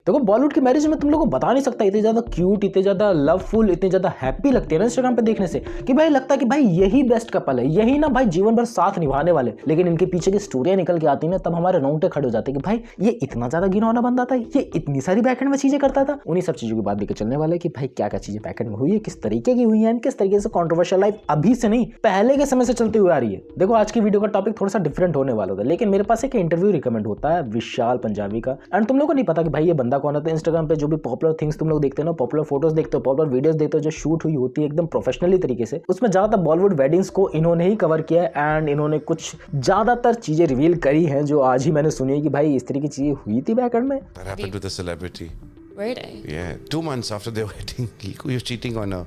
देखो बॉलीवुड की मैरिज में तुम लोगों को बता नहीं सकता, इतनी ज्यादा क्यूट, इतनी ज्यादा लवफुल, इतनी ज्यादा हैप्पी लगती है ना इंस्टाग्राम पे देखने से कि भाई लगता है कि भाई यही बेस्ट कपल है, यही ना भाई जीवन भर साथ निभाने वाले। लेकिन इनके पीछे की स्टोरियां निकल के आती है ना, तब हमारे रोंगटे खड़े हो जाते हैं कि भाई ये इतना ज्यादा घिनौना बंदा था, ये इतनी सारी बैकएंड में चीजें करता था। उन्हीं सब चीजों की बात लेकर चलने वाले कि भाई क्या क्या चीजें बैकएंड में हुई है, किस तरीके की हुई है, किस तरीके से कंट्रोवर्शियल लाइफ अभी से नहीं पहले के समय से चलती हुई आ रही है। देखो आज की वीडियो का टॉपिक थोड़ा सा डिफरेंट होने वाला था, लेकिन मेरे पास एक इंटरव्यू रिकमेंड होता है विशाल पंजाबी का, एंड तुम लोगों को नहीं पता कि भाई ये बंदा कौन है। तो इंस्टाग्राम पे जो भी पॉपुलर थिंग्स तुम लोग देखते हो ना, पॉपुलर फोटोज देखते हो, पॉपुलर वीडियोस देखते हो जो शूट हुई होती है एकदम प्रोफेशनली तरीके से, उसमें ज्यादातर बॉलीवुड वेडिंग्स को इन्होंने ही कवर किया है। एंड इन्होंने कुछ ज्यादातर चीजें रिवील करी हैं जो आज ही मैंने सुनी है कि भाई इस तरह की चीजें हुई थी बैकएंड में। That happened with a celebrity. Really? Yeah, 2 months after their wedding, he was cheating on her.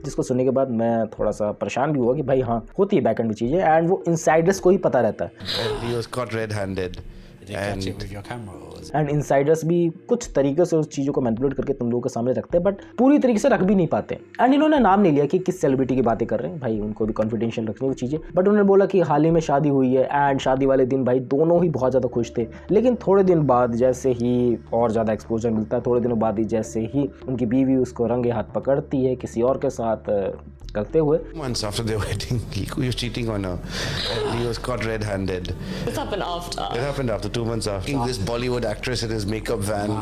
जिसको सुनने के बाद मैं थोड़ा सा परेशान भी हुआ कि भाई हाँ होती है बैकएंड में चीजें, एंड वो इनसाइडर्स को ही पता रहता है। And he was caught red-handed. Did you catch it with your camera? Or was it? And Insiders भी कुछ तरीके से उस चीज़ों को मैनिपुलेट करके तुम लोगों के सामने रखते हैं, बट पूरी तरीके से रख भी नहीं पाते। एंड इन्होंने नाम नहीं लिया कि किस सेलिब्रिटी की बातें कर रहे हैं, भाई उनको भी कॉन्फिडेंशियल रखनी वो चीज़ें, बट उन्होंने बोला कि हाल ही में शादी हुई है एंड शादी वाले दिन भाई दोनों ही बहुत ज़्यादा खुश थे। लेकिन थोड़े दिन बाद जैसे ही और ज़्यादा एक्सपोजर मिलता है, थोड़े दिनों बाद ही जैसे ही उनकी बीवी उसको रंगे हाथ पकड़ती है किसी और के साथ करते हुए। 2 months after their wedding, he was cheating on her. And he was caught red-handed. This happened after. It happened after 2 months after. This Bollywood actress in his makeup van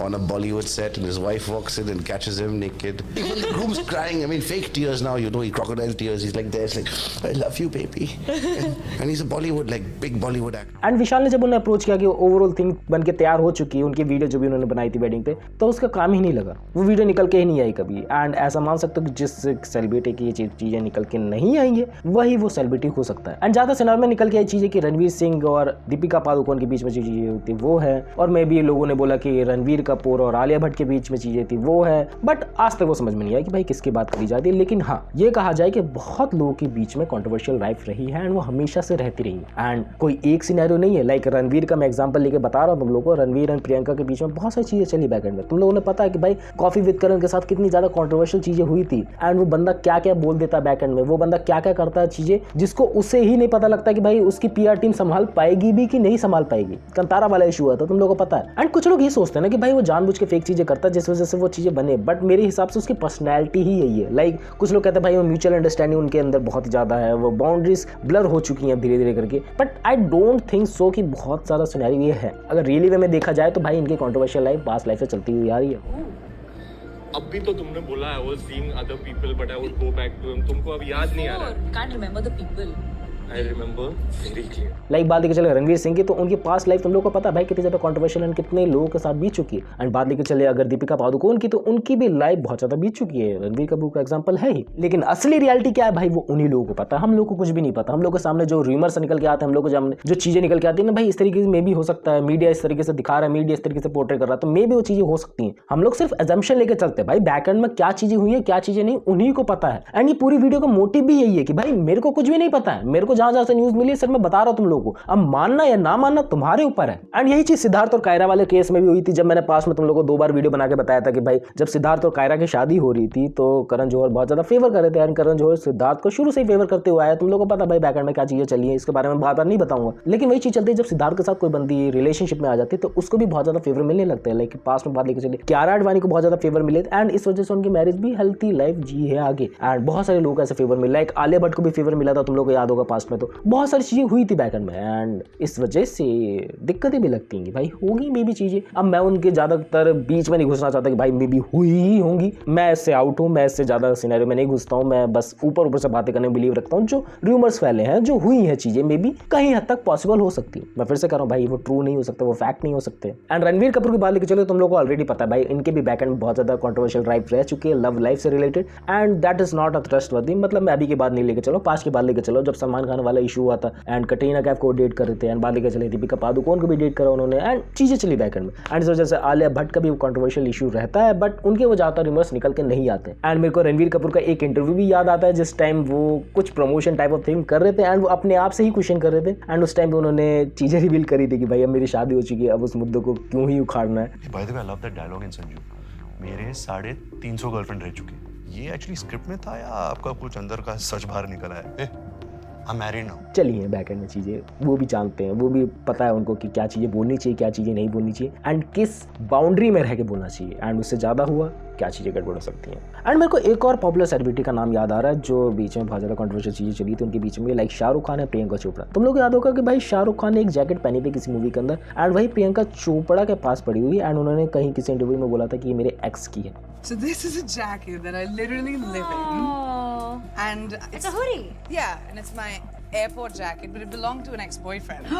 on a Bollywood set, and his wife walks in and catches him naked. Even the groom's crying. I mean, fake tears now. You know, he crocodile tears. He's like this, like, I love you, baby. And he's a Bollywood, like big Bollywood actor. And Vishal ने जब उन्हें approach किया कि overall thing बन के तैयार हो चुकी है, उनकी वीडियो जो भी उन्होंने बनाई थी वेडिंग पे, तो उसका काम ही नहीं लगा, वो वीडियो निकल के ही नहीं आई कभी। एंड ऐसा मान सकते हो कि जिस सेलिब्रिटी की ये चीजें निकल के नहीं आएंगे वही वो सेलिब्रिटी हो सकता है। एंड ज्यादा सिनेमा में निकल के आई चीजें कि रणवीर सिंह और दीपिका पादुकोण के बीच में जो चीजें होती वो है, और मे भी लोगों ने बोला कि रणवीर कपूर और आलिया भट्ट के बीच में चीजें थी वो है, बट आज तक वो समझ में नहीं आया कि भाई किसकी बात करी जाती है। लेकिन हाँ ये कहा जाए कि बहुत लोगों के बीच में कॉन्ट्रोवर्शियल लाइफ रही है एंड वो हमेशा से रहती रही है। एंड कोई एक सिनेरियो नहीं है, लाइक रणवीर का मैं एग्जांपल लेके बता रहा हूँ तुम लोगों को। रणवीर एंड प्रियंका के बीच में बहुत सारी चीजें चली बैकएंड में, तुम लोगों ने पता है कि भाई कॉफी विद करण के साथ कितनी ज्यादा कॉन्ट्रोवर्शियल चीजें हुई थी, एंड वो बंदा क्या क्या बोल देता है बैकएंड में, वो बंदा क्या क्या करता है चीजें जिसको उसे ही नहीं पता लगता कि भाई उसकी पीआर टीम संभाल पाएगी भी कि नहीं संभाल पाएगी। कंतारा वाला इशू हुआ था, तुम लोगों को पता है। एंड कुछ लोग ये सोचते हैं ना कि भाई वो जानबूझ के फेक चीजें करता है जिस वजह से वो चीजें बने, बट मेरे हिसाब से उसकी पर्सनैलिटी ही यही है। लाइक कुछ लोग कहते हैं भाई वो म्यूचुअल अंडरस्टैंडिंग उनके अंदर बहुत ज्यादा है, वो बाउंड्रीज ब्लर हो चुकी हैं धीरे धीरे करके, but I don't think so कि बहुत सारा सिनेरियो ये है। अगर रियली वे में देखा जाए तो भाई इनकी कॉन्ट्रोवर्शियल लाइफ पास्ट लाइफ से चलती हुई आ रही है। अब भी तो तुमने बोला I was seeing other people but I would go back to him, तुमको अब याद नहीं आ रहा है? Can't remember the people. I remember very clear. Like बात लेके चले रणवीर सिंह की, तो उनकी पास्ट लाइफ तुम लोग को पता है भाई कितनी ज्यादा कॉन्ट्रोवर्शियल एंड कितने लोगों के साथ बीत चुकी है। एंड बात लेके चले अगर दीपिका पादुकोण की, तो उनकी भी लाइफ बहुत ज्यादा बीत चुकी है, रणवीर कपूर का एग्जांपल है ही। लेकिन असली रियलिटी क्या है भाई वो उन्हीं लोगों को पता है, हम लोग को कुछ भी नहीं पता। हम लोग के सामने जो रूमर्स निकल के आते हैं, हम लोग को जो चीजें निकल के आती है ना भाई इस तरीके से मे भी हो सकता है, मीडिया इस तरीके से दिखा रहा है, मीडिया इस तरीके से पोर्ट्रे कर रहा है, तो मे भी वो चीजें हो सकती हैं। हम लोग सिर्फ एजम्पशन लेके चलते हैं भाई, बैकएंड में क्या चीजें हुई है क्या चीजें नहीं उन्हीं को पता है। एंड ये पूरी वीडियो का मोटिव भी यही है कि भाई मेरे को कुछ भी नहीं पता है, मेरे को जहां जहां से न्यूज मिली सर मैं बता रहा हूं तुम लोगों को, अब मानना या ना मानना तुम्हारे ऊपर है। एंड यही चीज सिद्धार्थ और कायरा वाले केस में भी हुई थी, जब मैंने पास में तुम लोगों को 2 बार वीडियो बना के बताया था कि भाई जब सिद्धार्थ और कायरा की शादी हो रही थी तो करण जौहर बहुत ज्यादा फेवर कर रहे थे, एंड करण जौहर सिद्धार्थ को शुरू से ही फेवर करते हुए आया। तुम लोगों को पता भाई बैकएंड में क्या चीजें चली है, इसके बारे में बार बार नहीं बताऊंगा। लेकिन वही चीज चलती है जब सिद्धार्थ के साथ कोई बंदी रिलेशनशिप में आ जाती है तो उसको भी बहुत ज्यादा फेवर मिलने लगता है। लाइक पास में बात लेके चलिए कियारा आडवाणी को बहुत ज्यादा फेवर मिले, एंड इस वजह से उनकी मैरिज भी हेल्थी लाइफ जी है आगे। एंड बहुत सारे लोग ऐसे फेवर मिले, लाइक आलिया भट्ट को भी फेवर मिला था, तुम लोग को याद होगा पास्ट में। तो बहुत सारी चीजें हुई थी बैकएंड में, एंड इस वजह से दिक्कतें भी लगती हैं कि भाई होगी मे भी चीजें। अब मैं उनके ज्यादातर बीच में नहीं घुसना चाहता कि भाई मे भी हुई ही होंगी, मैं इससे आउट हूँ, मैं इससे ज्यादा सिनेरियो में नहीं घुसता हूँ, मैं बस ऊपर ऊपर से बातें करने में बिलीव रखता हूँ। जो रूमर्स फैले हैं, जो हुई हैं चीजें मे भी कहीं हद तक पॉसिबल हो सकती है। मैं फिर से कह रहा हूँ भाई वो ट्रू नहीं हो सकता, वो फैक्ट नहीं हो सकते। एंड रणवीर कपूर की बात लेके चलो, तुम लोग को ऑलरेडी पता है भाई इनके भी बैकएंड में बहुत ज्यादा कॉन्ट्रोवर्शियल लाइफ रह चुकी है लव लाइफ से related, and that is not a trustworthy. मतलब मैं अभी की बात नहीं लेके चलो, पास्ट की बात लेके चलो, जब सलमान खान वाला इशू हुआ था एंड कटरीना कैफ को डेट कर रहे थे, एंड बात लेके चले दीपिका पादुकोण को भी डेट करा उन्होंने, एंड चीजें चली बैकएंड में। एंड इस वजह से आलिया भट्ट का भी कॉन्ट्रोवर्शियल इशू रहता है, बट उनके वो ज्यादातर रिमर्स निकल के नहीं आते। एंड मेरे को रणवीर कपूर का एक इंटरव्यू भी याद आता है जिस टाइम वो कुछ प्रमोशन टाइप ऑफ थिंग कर रहे थे, एंड वो अपने आप से ही क्वेश्चन कर रहे थे, एंड उस टाइम पे उन्होंने चीजें रिवील करी थी कि भाई अब मेरी शादी हो चुकी है, अब उस मुद्दे को क्यों ही उखाड़ना है। By the way, I love that dialogue in Sanju. मेरे 350 गर्लफ्रेंड रह चुके। ये एक्चुअली स्क्रिप्ट में था या आपका कुछ अंदर का सच बाहर निकला है? I'm married now. चली हैं बैक एंड में चीज़ें, वो भी जानते हैं, वो भी पता है उनको कि क्या चीज़ें बोलनी चाहिए, क्या चीज़ें नहीं बोलनी चाहिए एंड किस बाउंड्री में रह के बोलना चाहिए एंड उससे ज़्यादा हुआ क्या चीज़ें गड़बड़ हो सकती हैं। एंड मेरे को एक और पॉपुलर सेलिब्रिटी का नाम याद आ रहा है जो बीच में बहुत ज़्यादा कंट्रोवर्शियल चीज़ें चली थी उनके बीच में, लाइक शाहरुख खान है, प्रियंका चोपड़ा। तुम लोग को याद होगा कि भाई शाहरुख खान ने एक जैकेट पहनी थी किसी मूवी के अंदर एंड वही प्रियंका चोपड़ा के पास पड़ी हुई एंड उन्होंने कहीं किसी इंटरव्यू में बोला था कि ये मेरे एक्स की है। So this is a jacket that I literally live in. Oh. And It's a hoodie. Yeah, and it's my airport jacket, but it belonged to an ex-boyfriend.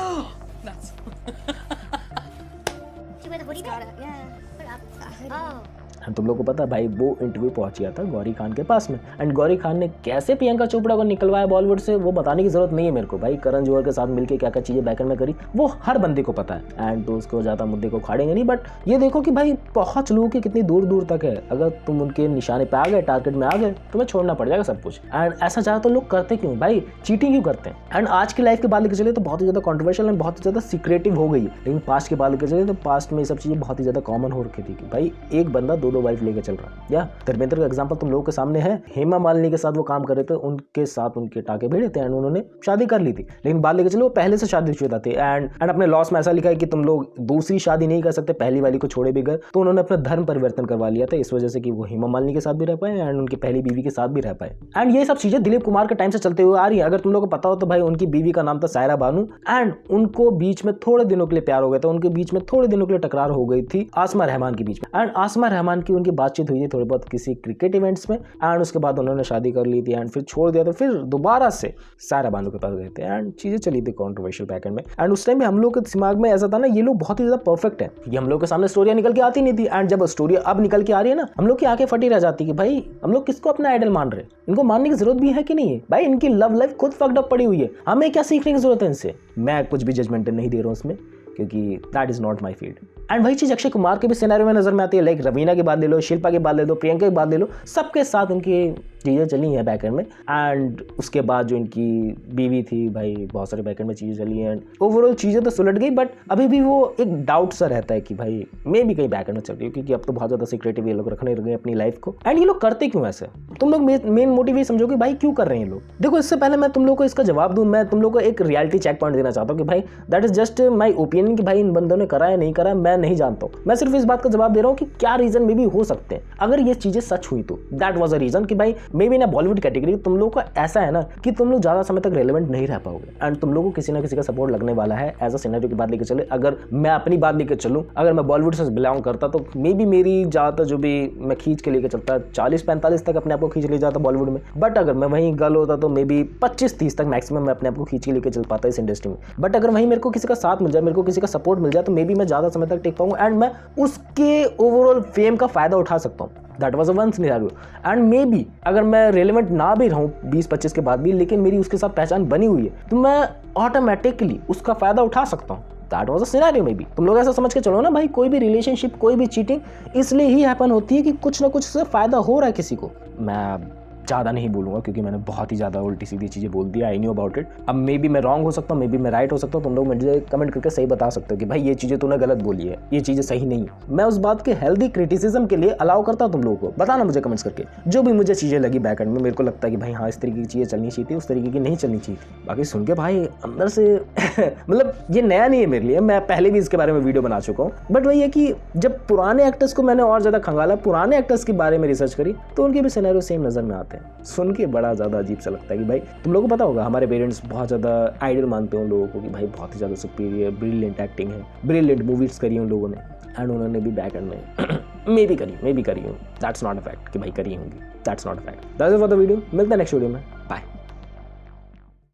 That's She wear the hoodie there? Yeah. Put up. Oh. And तुम लोग को पता है भाई वो interview पहुंच गया था गौरी खान के पास में एंड गौरी खान ने कैसे प्रियंका चोपड़ा को निकलवाया बॉलीवुड से वो बताने की जरूरत नहीं है मेरे को। भाई करण जौहर के साथ मिलकर क्या क्या चीज़ें बैकएंड में करी वो हर बंदे को पता है एंड तो उसको ज़्यादा मुद्दे को खाड़ेंगे नहीं, बट ये देखो कि भाई पहुंच लोगों की कितनी दूर दूर तक है। अगर तुम उनके निशाने पे आ गए, टारगेट में आ गए, तुम्हें छोड़ना पड़ जाएगा सब कुछ। एंड ऐसा ज़्यादा तो लोग करते क्यों भाई, चीटिंग क्यों करते हैं। एंड आज की लाइफ के बाद लेके चले तो बहुत ही ज़्यादा कॉन्ट्रोवर्शियल एंड बहुत ही ज़्यादा सीक्रेटिव हो गई है, लेकिन पास्ट के बाद लेके चले तो पास्ट में ये सब चीज़ें बहुत ही ज़्यादा कॉमन हो रखी थी कि भाई एक बंदा दो वाइफ लेके चल रहा है। या धर्मेंद्र का एग्जांपल तुम लोगों के सामने है, हेमा मालिनी के साथ वो काम कर रहे थे, उनके साथ उनके टाके भिड़े थे एंड उन्होंने शादी कर ली थी, लेकिन बाद लेके चलो वो पहले से शादीशुदा थे एंड अपने लॉस में ऐसा लिखा है कि तुम लोग दूसरी शादी नहीं कर सकते, पहली वाली को छोड़े बगैर, तो उन्होंने अपना धर्म परिवर्तन करवा लिया था इस वजह से कि वो हेमा मालिनी के साथ भी रह पाए एंड उनकी पहली बीवी के साथ भी रह पाए। एंड ये सब चीजें दिलीप कुमार के टाइम से चलते हुए आ रही है। अगर तुम लोग को पता हो तो भाई उनकी बीवी का नाम था सायरा बानू एंड उनको बीच में थोड़े दिनों के लिए प्यार हो गया था, उनके बीच में थोड़े दिनों के लिए टकरार हो गई थी आसमा रहमान के बीच में एंड आसमा रहमान की उनकी बातचीत हुई थी थोड़ी बहुत किसी क्रिकेट इवेंट्स में एंड उसके बाद उन्होंने शादी कर ली थी एंड फिर छोड़ दिया, तो फिर दोबारा से सायरा बानू के पास गए थे एंड चीजें चली थी कॉन्ट्रोवर्शियल बैकएंड में। एंड उस टाइम में हम लोग के दिमाग में ऐसा था ना ये लोग बहुत ही ज्यादा परफेक्ट है, ये हम लोग के सामने स्टोरियां निकल के आती नहीं थी एंड जब स्टोरी अब निकल के आ रही है ना हम लोग की आंखें फटी रह जाती कि भाई हम लोग किसको अपना आइडल मान रहे हैं, इनको मानने की जरूरत भी है कि नहीं है। भाई इनकी लव लाइफ खुद फक्ड अप पड़ी हुई है, हमें क्या सीखने की जरूरत है इनसे। मैं कुछ भी जजमेंट नहीं दे रहा हूँ उसमें क्योंकि that is not my field. And वही चीज़ अक्षय कुमार के भी सिनेरियो में नजर में आती है, लाइक रवीना की बात ले लो, शिल्पा की बात ले लो, प्रियंका की बात ले लो, सबके साथ उनकी चीज़ें चली हैं बैकएंड में एंड उसके बाद जो इनकी बीवी थी भाई बहुत सारे बैकएंड में चीज़ें चली हैं एंड ओवरऑल चीज़ें तो सुलट गई, बट अभी भी वो एक डाउट सा रहता है कि भाई मे भी कहीं बैकएंड में चल रही हो क्योंकि अब तो बहुत ज़्यादा सीक्रेटिव ये लोग रखने लगे अपनी लाइफ को। एंड ये लोग करते क्यों ऐसे, तुम लोग मेन मोटिव ये समझो कि भाई क्यों कर रहे हैं ये लोग। देखो इससे पहले मैं तुम लोग को इसका जवाब दूं, मैं तुम लोग को एक रियलिटी चेक पॉइंट देना चाहता हूँ कि भाई that is just my opinion कि भाई इन बंदों ने करा है नहीं करा मैं नहीं जानता हूँ, मैं सिर्फ इस बात का जवाब दे रहा हूँ कि क्या रीजन में भी हो सकते हैं। अगर ये चीजें सच हुई तो दैट वाज अ रीजन कि भाई मे बी ना बॉलीवुड कैटेगरी तुम लोग का ऐसा है ना कि तुम लोग ज्यादा समय तक रेलेवेंट नहीं रह पाओगे एंड तुम लोग को किसी ना किसी का सपोर्ट लगने वाला है। एज अ सिनेरियो की बात लेकर चले, अगर मैं अपनी बात लेकर चलूँ, अगर मैं बॉलीवुड से बिलोंग करता तो मे बी मेरी ज्यादातर जो भी मैं खींच के लेकर चलता 40-45 तक अपने आप को खींच ले जाता बॉलीवुड में, बट अगर मैं वहीं गर्ल होता तो मे बी 25-30 तक मैक्सिमम मैं अपने आप को खींच के लेकर चल पाता इस इंडस्ट्री में। बट अगर वहीं मेरे को किसी का साथ मिल जाए, मेरे को किसी का सपोर्ट मिल जाए तो मे बी मैं ज्यादा समय तक टिक पाऊँ एंड मैं उसके ओवरऑल फेम का फायदा उठा सकता हूँ। That was a one scenario and may be अगर मैं रेलिवेंट ना भी रहूँ 20-25 के बाद भी, लेकिन मेरी उसके साथ पहचान बनी हुई है तो मैं ऑटोमेटिकली उसका फायदा उठा सकता हूँ। दैट वॉज अ सिनेरियो में भी तुम लोग ऐसा समझ के चलो ना भाई, कोई भी रिलेशनशिप कोई भी चीटिंग इसलिए ही हैपन होती है कि कुछ ना कुछ से फायदा हो रहा है किसी को। मैं ज़्यादा नहीं बोलूँगा क्योंकि मैंने बहुत ही ज़्यादा उल्टी सीधी चीज़ें बोल दी, आई न्यू अबाउट इट। अब मे बी मैं रॉन्ग हो सकता हूँ, मे बी मैं राइट हो सकता हूँ, तुम लोग मुझे कमेंट करके सही बता सकते हो कि भाई ये चीज़ें तूने गलत बोली है, ये चीज़ें सही नहीं है। मैं उस बात के हेल्दी क्रिटिसिज्म के लिए अलाउ करता हूँ तुम लोगों को, बताना मुझे कमेंट्स करके जो भी मुझे चीज़ें लगी बैक एंड में, मेरे को लगता है कि भाई हाँ इस तरीके की चीज़ें चलनी चाहिए थी, उस तरीके की नहीं चलनी चाहिए थी। बाकी सुन के भाई अंदर से मतलब ये नया नहीं है मेरे लिए, मैं पहले भी इसके बारे में वीडियो बना चुका हूँ, बट वही है कि जब पुराने एक्टर्स को मैंने और ज़्यादा खंगाला, पुराने एक्टर्स के बारे में रिसर्च करी तो उनके भी सिनेरियो सेम नज़र में आते हैं। सुन के बड़ा ज़्यादा अजीब सा लगता है कि भाई तुम लोगों को पता होगा हमारे पेरेंट्स बहुत ज़्यादा आइडल मानते हैं उन लोगों को कि भाई बहुत ही ज़्यादा सुपीरियर ब्रिलियंट एक्टिंग है, ब्रिलियंट मूवीज़ करी उन लोगों ने एंड उन्होंने भी बैक एंड में मे भी करी हूँ। दैट्स नॉट अ फैक्ट कि भाई करी होंगी, that's not a fact. That's it for the video, मिलते हैं नेक्स्ट वीडियो में, बाय।